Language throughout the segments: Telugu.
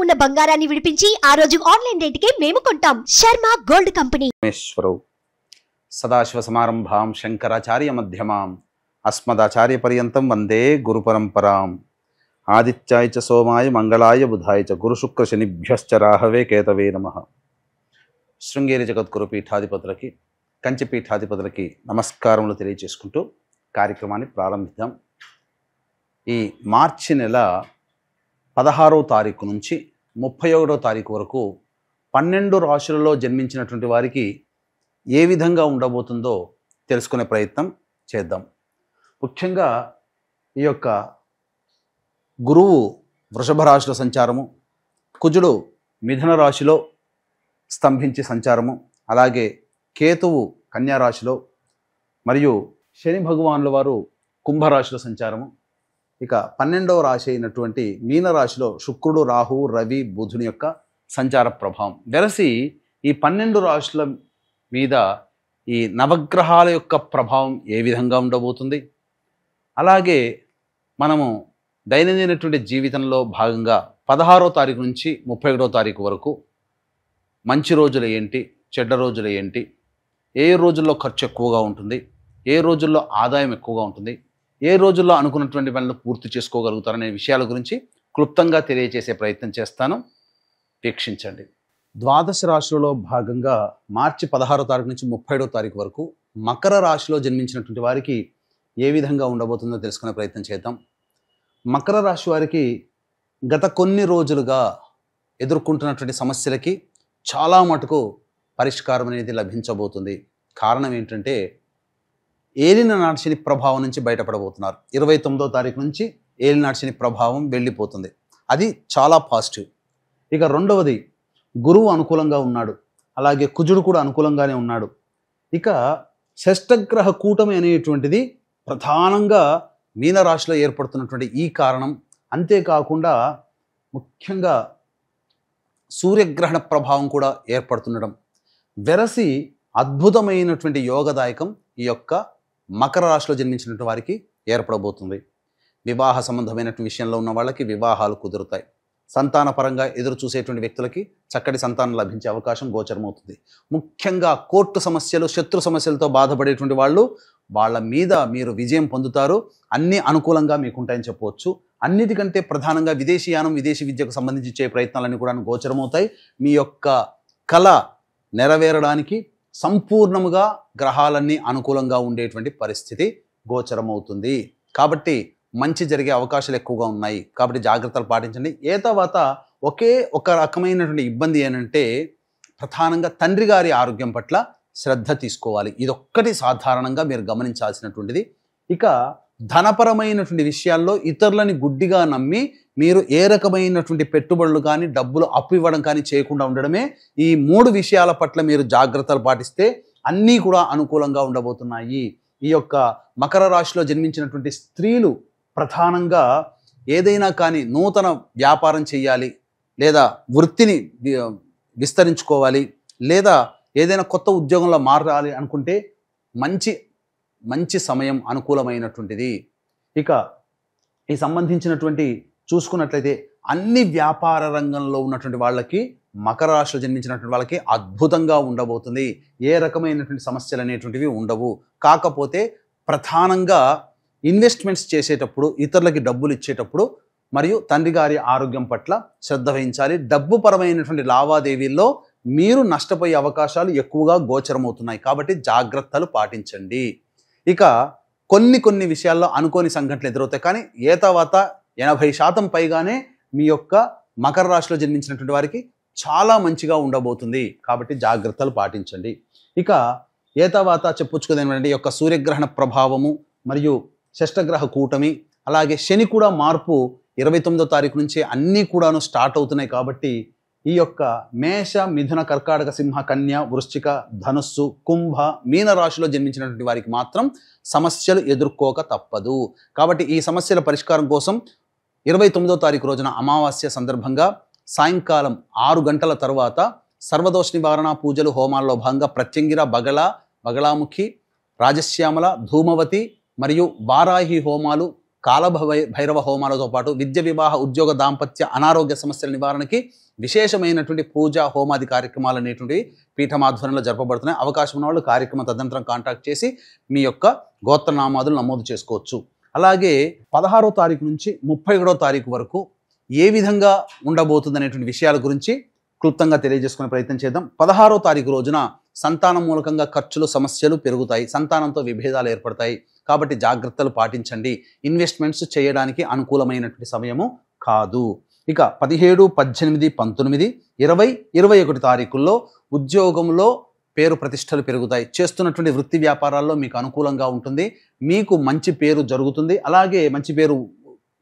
ఉన్న బంగారాన్ని విడిపించి ఆ రోజు ఆన్లైన్ రేటుకే మేము కొంటాం. Sharma gold company. సదాశివ సమారంభాం శంకరాచార్య మధ్యమాం అస్మదాచార్య పర్యంతం వందే గురు పరంపరాం. ఆదిత్యాయ చ సోమాయ మంగళాయ బుధాయ చ గురు శుక్ర శనిభ్యశ్చ రాహవే కేతవే నమః. శృంగేరి జగద్గురు పీఠాధిపతులకి, కంచి పీఠాధిపతులకి నమస్కారములు తెలియజేసుకుంటూ కార్యక్రమాన్ని ప్రారంభిద్దాం. ఈ మార్చి నెల 16వ తారీఖు నుంచి 31వ తారీఖు వరకు 12 రాశులలో జన్మించినటువంటి వారికి ఏ విధంగా ఉండబోతుందో తెలుసుకునే ప్రయత్నం చేద్దాం. ముఖ్యంగా ఈ యొక్క గురువు వృషభ రాశిలో సంచారము, కుజుడు మిథున రాశిలో స్తంభించి సంచారము, అలాగే కేతువు కన్యా రాశిలో, మరియు శని భగవానుల వారు కుంభరాశిలో సంచారము. ఇక 12వ రాశి అయినటువంటి మీనరాశిలో శుక్రుడు, రాహువు, రవి, బుధుని యొక్క సంచార ప్రభావం వెరసి ఈ 12 రాశుల మీద ఈ నవగ్రహాల యొక్క ప్రభావం ఏ విధంగా ఉండబోతుంది, అలాగే మనము దైనందినటువంటి జీవితంలో భాగంగా 16వ తారీఖు నుంచి 31వ తారీఖు వరకు మంచి రోజులు ఏంటి, చెడ్డ రోజులు ఏంటి, ఏ రోజుల్లో ఖర్చు ఎక్కువగా ఉంటుంది, ఏ రోజుల్లో ఆదాయం ఎక్కువగా ఉంటుంది, ఏ రోజుల్లో అనుకున్నటువంటి పనులు పూర్తి చేసుకోగలుగుతారనే విషయాల గురించి క్లుప్తంగా తెలియజేసే ప్రయత్నం చేస్తాను. వీక్షించండి. ద్వాదశ రాశులలో భాగంగా మార్చి 16వ తారీఖు నుంచి 31వ తారీఖు వరకు మకర రాశిలో జన్మించినటువంటి వారికి ఏ విధంగా ఉండబోతుందో తెలుసుకునే ప్రయత్నం చేద్దాం. మకర రాశి వారికి గత కొన్ని రోజులుగా ఎదుర్కొంటున్నటువంటి సమస్యలకి చాలా మటుకు పరిష్కారం అనేది లభించబోతుంది. కారణం ఏంటంటే ఏలినాటి శని ప్రభావం నుంచి బయటపడబోతున్నారు. 29వ తారీఖు నుంచి ఏలినాటి శని ప్రభావం వెళ్ళిపోతుంది. అది చాలా పాజిటివ్. ఇక రెండవది, గురువు అనుకూలంగా ఉన్నాడు, అలాగే కుజుడు కూడా అనుకూలంగానే ఉన్నాడు. ఇక షష్టగ్రహ కూటమి అనేటువంటిది ప్రధానంగా మీనరాశిలో ఏర్పడుతున్నటువంటి ఈ కారణం, అంతేకాకుండా ముఖ్యంగా సూర్యగ్రహణ ప్రభావం కూడా ఏర్పడుతుండడం వెరసి అద్భుతమైనటువంటి యోగదాయకం ఈ యొక్క మకర రాశిలో జన్మించినటువంటి వారికి ఏర్పడబోతుంది. వివాహ సంబంధమైనటువంటి విషయంలో ఉన్న వాళ్ళకి వివాహాలు కుదురుతాయి. సంతానపరంగా ఎదురు చూసేటువంటి వ్యక్తులకి చక్కటి సంతానం లభించే అవకాశం గోచరమవుతుంది. ముఖ్యంగా కోర్టు సమస్యలు, శత్రు సమస్యలతో బాధపడేటువంటి వాళ్ళు, వాళ్ళ మీద మీరు విజయం పొందుతారు. అన్నీ అనుకూలంగా మీకుంటాయని చెప్పవచ్చు. అన్నిటికంటే ప్రధానంగా విదేశీయానం, విదేశీ విద్యకు సంబంధించి చే ప్రయత్నాలన్నీ కూడా గోచరమవుతాయి. మీ యొక్క కళ నెరవేరడానికి సంపూర్ణముగా గ్రహాలన్నీ అనుకూలంగా ఉండేటువంటి పరిస్థితి గోచరమవుతుంది. కాబట్టి మంచి జరిగే అవకాశాలు ఎక్కువగా ఉన్నాయి. కాబట్టి జాగ్రత్తలు పాటించండి. ఏ తర్వాత ఒకే ఒక రకమైనటువంటి ఇబ్బంది ఏంటంటే ప్రధానంగా తండ్రి గారి ఆరోగ్యం పట్ల శ్రద్ధ తీసుకోవాలి. ఇదొక్కటి సాధారణంగా మీరు గమనించాల్సినటువంటిది. ఇక ధనపరమైనటువంటి విషయాల్లో ఇతరులని గుడ్డిగా నమ్మి మీరు ఏ రకమైనటువంటి పెట్టుబడులు కానీ, డబ్బులు అప్పు ఇవ్వడం కానీ చేయకుండా ఉండడమే. ఈ 3 విషయాల పట్ల మీరు జాగ్రత్తలు పాటిస్తే అన్నీ కూడా అనుకూలంగా ఉండబోతున్నాయి. ఈ యొక్క మకర రాశిలో జన్మించినటువంటి స్త్రీలు ప్రధానంగా ఏదైనా కానీ నూతన వ్యాపారం చేయాలి, లేదా వృత్తిని విస్తరించుకోవాలి, లేదా ఏదైనా కొత్త ఉద్యోగంలో మారాలి అనుకుంటే మంచి సమయం అనుకూలమైనటువంటిది. ఇక ఈ సంబంధించినటువంటి చూసుకున్నట్లయితే అన్ని వ్యాపార రంగంలో ఉన్నటువంటి వాళ్ళకి, మకర రాశిలో జన్మించినటువంటి వాళ్ళకి అద్భుతంగా ఉండబోతుంది. ఏ రకమైనటువంటి సమస్యలు అనేటువంటివి ఉండవు. కాకపోతే ప్రధానంగా ఇన్వెస్ట్మెంట్స్ చేసేటప్పుడు, ఇతరులకి డబ్బులు ఇచ్చేటప్పుడు మరియు తండ్రి గారి ఆరోగ్యం పట్ల శ్రద్ధ వహించాలి. డబ్బు పరమైనటువంటి లావాదేవీల్లో మీరు నష్టపోయే అవకాశాలు ఎక్కువగా గోచరమవుతున్నాయి. కాబట్టి జాగ్రత్తలు పాటించండి. ఇక కొన్ని విషయాల్లో అనుకోని సంఘటనలు ఎదురవుతాయి. కానీ ఏ తర్వాత 80% పైగానే మీ యొక్క మకర రాశిలో జన్మించినటువంటి వారికి చాలా మంచిగా ఉండబోతుంది. కాబట్టి జాగ్రత్తలు పాటించండి. ఇక ఏ తర్వాత చెప్పుచ్చుకునేది ఏంటంటే ఈ యొక్క సూర్యగ్రహణ ప్రభావము మరియు షష్టగ్రహ కూటమి, అలాగే శని కూడా మార్పు 29వ తారీఖు నుంచి అన్నీ కూడాను స్టార్ట్ అవుతున్నాయి. కాబట్టి ఈ యొక్క మేష, మిథున, కర్కాటక, సింహ, కన్య, వృశ్చిక, ధనుస్సు, కుంభ, మీన రాశిలో జన్మించినటువంటి వారికి మాత్రం సమస్యలు ఎదుర్కోక తప్పదు. కాబట్టి ఈ సమస్యల పరిష్కారం కోసం 29వ తారీఖు రోజున అమావాస్య సందర్భంగా సాయంకాలం 6 గంటల తర్వాత సర్వదోష నివారణ పూజలు, హోమాల్లో భాగంగా ప్రత్యంగిర, బగళాముఖి, రాజశ్యామల, ధూమవతి మరియు వారాహి హోమాలు భైరవ హోమాలతో పాటు విద్య, వివాహ, ఉద్యోగ, దాంపత్య, అనారోగ్య సమస్యల నివారణకి విశేషమైనటువంటి పూజా హోమాది కార్యక్రమాలు అనేటువంటివి పీఠమాధ్వర్యంలో జరపబడుతున్నాయి. అవకాశం ఉన్న వాళ్ళు కార్యక్రమం తదనంతరం కాంటాక్ట్ చేసి మీ యొక్క గోత్రనామాదులు నమోదు చేసుకోవచ్చు. అలాగే 16వ తారీఖు నుంచి 31వ తారీఖు వరకు ఏ విధంగా ఉండబోతుంది అనేటువంటి విషయాల గురించి క్లుప్తంగా తెలియజేసుకునే ప్రయత్నం చేద్దాం. 16వ తారీఖు రోజున సంతానం మూలకంగా ఖర్చులు, సమస్యలు పెరుగుతాయి. సంతానంతో విభేదాలు ఏర్పడతాయి. కాబట్టి జాగ్రత్తలు పాటించండి. ఇన్వెస్ట్మెంట్స్ చేయడానికి అనుకూలమైనటువంటి సమయము కాదు. ఇక 17, 18, 19, 20, 21 తారీఖుల్లో ఉద్యోగంలో పేరు ప్రతిష్టలు పెరుగుతాయి. చేస్తున్నటువంటి వృత్తి వ్యాపారాల్లో మీకు అనుకూలంగా ఉంటుంది. మీకు మంచి పేరు జరుగుతుంది. అలాగే మంచి పేరు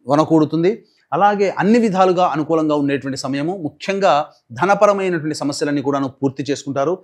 వనకూడుతుంది. అలాగే అన్ని విధాలుగా అనుకూలంగా ఉండేటువంటి సమయము. ముఖ్యంగా ధనపరమైనటువంటి సమస్యలన్నీ కూడా పూర్తి చేసుకుంటారు.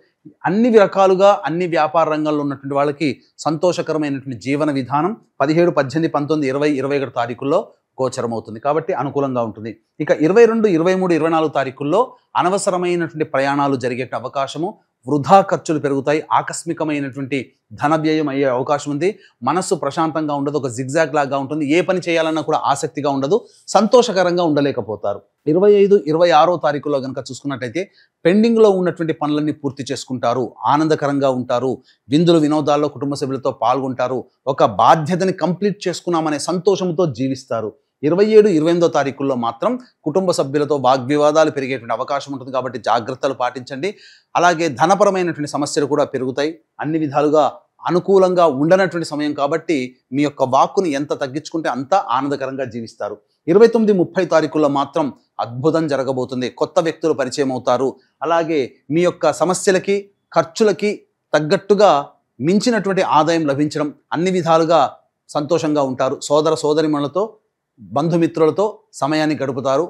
అన్ని రకాలుగా అన్ని వ్యాపార రంగాల్లో ఉన్నటువంటి వాళ్ళకి సంతోషకరమైనటువంటి జీవన విధానం 17, 18, 19, 20, 21 తారీఖుల్లో గోచరమవుతుంది. కాబట్టి అనుకూలంగా ఉంటుంది. ఇక 22, 23, 24 తారీఖుల్లో అనవసరమైనటువంటి ప్రయాణాలు జరిగే అవకాశము, వృధా ఖర్చులు పెరుగుతాయి. ఆకస్మికమైనటువంటి ధన వ్యయం అయ్యే అవకాశం ఉంది. మనస్సు ప్రశాంతంగా ఉండదు. ఒక జిగ్జాగ్ లాగా ఉంటుంది. ఏ పని చేయాలన్నా కూడా ఆసక్తిగా ఉండదు. సంతోషకరంగా ఉండలేకపోతారు. 25, 26 తారీఖులో కనుక చూసుకున్నట్టయితే పెండింగ్లో ఉన్నటువంటి పనులన్నీ పూర్తి చేసుకుంటారు. ఆనందకరంగా ఉంటారు. విందులు, వినోదాల్లో కుటుంబ సభ్యులతో పాల్గొంటారు. ఒక బాధ్యతని కంప్లీట్ చేసుకున్నామనే సంతోషంతో జీవిస్తారు. 27, 28 తారీఖుల్లో మాత్రం కుటుంబ సభ్యులతో వాగ్వివాదాలు పెరిగేటువంటి అవకాశం ఉంటుంది. కాబట్టి జాగ్రత్తలు పాటించండి. అలాగే ధనపరమైనటువంటి సమస్యలు కూడా పెరుగుతాయి. అన్ని విధాలుగా అనుకూలంగా ఉండనటువంటి సమయం కాబట్టి మీ యొక్క వాక్కుని ఎంత తగ్గించుకుంటే అంత ఆనందకరంగా జీవిస్తారు. 29, 30 తారీఖుల్లో మాత్రం అద్భుతం జరగబోతుంది. కొత్త వ్యక్తులు పరిచయం అవుతారు. అలాగే మీ యొక్క సమస్యలకి, ఖర్చులకి తగ్గట్టుగా మించినటువంటి ఆదాయం లభించడం, అన్ని విధాలుగా సంతోషంగా ఉంటారు. సోదర సోదరిమణులతో, బంధుమిత్రులతో సమయాన్ని గడుపుతారు.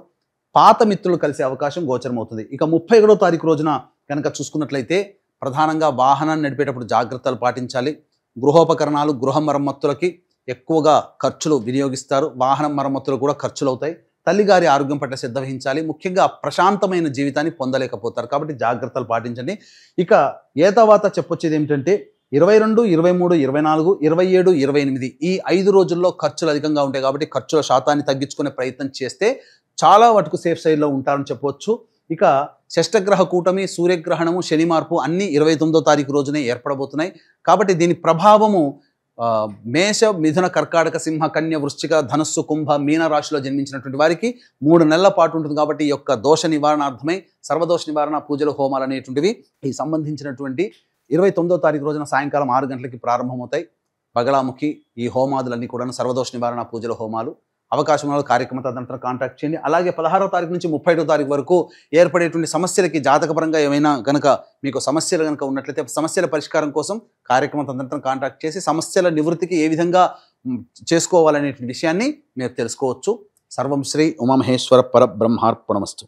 పాత మిత్రులు కలిసే అవకాశం గోచరమవుతుంది. ఇక 31వ తారీఖు రోజున కనుక చూసుకున్నట్లయితే ప్రధానంగా వాహనాన్ని నడిపేటప్పుడు జాగ్రత్తలు పాటించాలి. గృహోపకరణాలు, గృహ మరమ్మతులకి ఎక్కువగా ఖర్చులు వినియోగిస్తారు. వాహనం మరమ్మతులు కూడా ఖర్చులు అవుతాయి. తల్లిగారి ఆరోగ్యం పట్ల శ్రద్ధ వహించాలి. ముఖ్యంగా ప్రశాంతమైన జీవితాన్ని పొందలేకపోతారు. కాబట్టి జాగ్రత్తలు పాటించండి. ఇక తర్వాత చెప్పొచ్చేది ఏమిటంటే 22, 23, 24, 27, 28 ఈ 5 రోజుల్లో ఖర్చులు అధికంగా ఉంటాయి. కాబట్టి ఖర్చుల శాతాన్ని తగ్గించుకునే ప్రయత్నం చేస్తే చాలా వరకు సేఫ్ సైడ్లో ఉంటారని చెప్పవచ్చు. ఇక షష్టగ్రహ కూటమి, సూర్యగ్రహణము, శని మార్పు అన్నీ 29వ తారీఖు రోజునే ఏర్పడబోతున్నాయి. కాబట్టి దీని ప్రభావము మేష, మిథున, కర్కాటక, సింహ, కన్య, వృశ్చిక, ధనస్సు, కుంభ, మీన రాశిలో జన్మించినటువంటి వారికి 3 నెలల పాటు ఉంటుంది. కాబట్టి ఈ యొక్క దోష నివారణార్థమై సర్వదోష నివారణ పూజలు, హోమాలు అనేటువంటివి ఈ సంబంధించినటువంటి 29వ తారీఖు రోజున సాయంకాలం 6 గంటలకి ప్రారంభమవుతాయి. బగళాముఖి ఈ హోమాదులన్నీ కూడా సర్వదోష నివారణ పూజల హోమాలు. అవకాశం ఉన్న కార్యక్రమ తదనంతరం కాంటాక్ట్ చేయండి. అలాగే 16వ తారీఖు నుంచి 31వ తారీఖు వరకు ఏర్పడేటువంటి సమస్యలకి జాతకపరంగా ఏమైనా కనుక మీకు సమస్యలు కనుక ఉన్నట్లయితే సమస్యల పరిష్కారం కోసం కార్యక్రమం తదనంతరం కాంటాక్ట్ చేసి సమస్యల నివృత్తికి ఏ విధంగా చేసుకోవాలనే విషయాన్ని మీరు తెలుసుకోవచ్చు. సర్వం శ్రీ ఉమామహేశ్వర పరబ్రహ్మార్పణమస్తు.